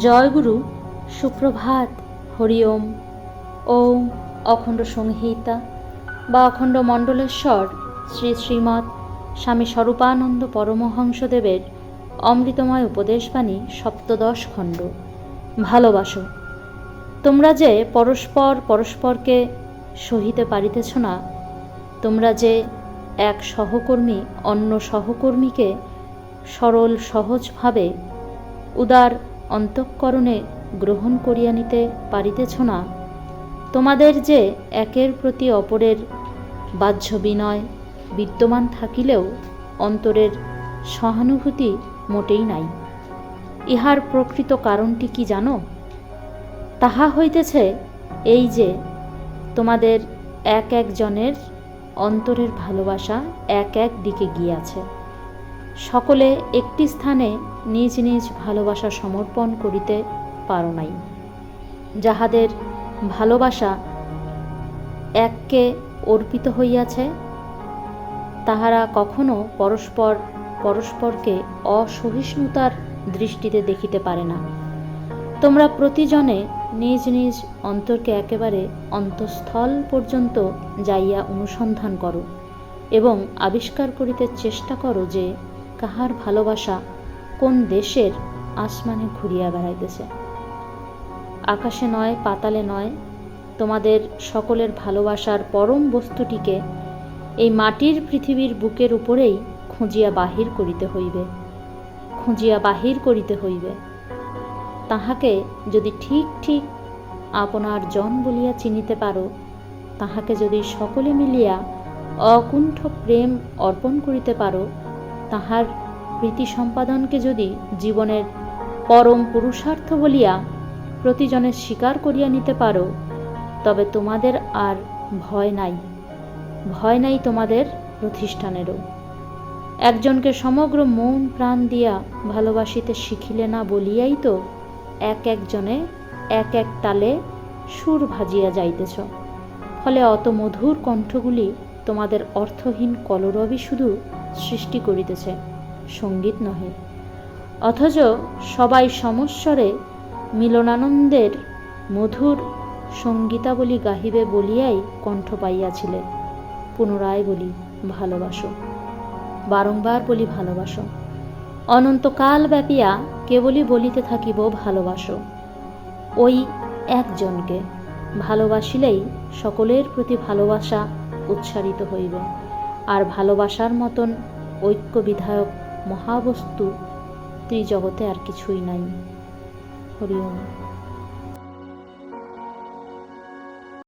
জয় গুরু, সুপ্রভাত, হরি ওম। ওম অখণ্ড সংহিতা বা অখণ্ড মণ্ডলেশ্বর শ্রী শ্রীমৎ স্বামী স্বরূপানন্দ পরমহংসদেবের অমৃতময় উপদেশবাণী সপ্তদশ খণ্ড। ভালোবাসো। তোমরা যে পরস্পর পরস্পরকে সহিতে পারিতেছ না, তোমরা যে এক সহকর্মী অন্য সহকর্মীকে সরল সহজভাবে উদার অন্তঃকরণে গ্রহণ করিয়া নিতে পারিতেছ না, তোমাদের যে একের প্রতি অপরের বাহ্য বিনয় বিদ্যমান থাকিলেও অন্তরের সহানুভূতি মোটেই নাই, ইহার প্রকৃত কারণটি কি জানো? তাহা হইতেছে এই যে তোমাদের এক একজনের অন্তরের ভালোবাসা এক এক দিকে গিয়াছে। সকলে একটি স্থানে নিজ নিজ ভালোবাসা সমর্পণ করিতে পারো নাই। যাহাদের ভালোবাসা এককে অর্পিত হইয়াছে, তাহারা কখনো পরস্পর পরস্পরকে অসহিষ্ণুতার দৃষ্টিতে দেখিতে পারে না। তোমরা প্রতিজনে নিজ নিজ অন্তরকে একেবারে অন্তঃস্থল পর্যন্ত যাইয়া অনুসন্ধান করো এবং আবিষ্কার করিতে চেষ্টা করো যে কাহার ভালোবাসা কোন দেশের আসমানে ঘুরিয়া বেড়াইতেছে। আকাশে নয়, পাতালে নয়, তোমাদের সকলের ভালোবাসার পরম বস্তুটিকে এই মাটির পৃথিবীর বুকের উপরেই খুঁজিয়া বাহির করিতে হইবে, খুঁজিয়া বাহির করিতে হইবে। তাহাকে যদি ঠিক ঠিক আপনার জন বলিয়া চিনিতে পারো, তাহাকে যদি সকলে মিলিয়া অকুণ্ঠ প্রেম অর্পণ করিতে পারো, তাহার প্রীতি সম্পাদনকে যদি জীবনের পরম পুরুষার্থ বলিয়া প্রতিজনের স্বীকার করিয়া নিতে পারো, তবে তোমাদের আর ভয় নাই, ভয় নাই তোমাদের প্রতিষ্ঠানেরও। একজনকে সমগ্র মন প্রাণ দিয়া ভালোবাসিতে শিখিলে না বলিয়াই তো এক একজনে এক এক তালে সুর ভাজিয়া যাইতেছ। ফলে অত মধুর কণ্ঠগুলি তোমাদের অর্থহীন কলরবই শুধু সৃষ্টি করিতেছে, সঙ্গীত নহে। অথচ সবাই সমস্বরে মিলনানন্দের মধুর সঙ্গীতাবলী গাহিবে বলিয়াই কণ্ঠ পাইয়াছিলে। পুনরায় বলি, ভালোবাসো। বারংবার বলি, ভালোবাসো। অনন্তকাল ব্যাপিয়া কেবলই বলিতে থাকিব, ভালোবাসো। ওই একজনকে ভালোবাসিলেই সকলের প্রতি ভালোবাসা উচ্চারিত হইবে। আর ভালোবাসার মতন ঐক্য বিধায়ক মহাবস্তু ত্রিজগতে আর কিছুই নাই। হরি ওম।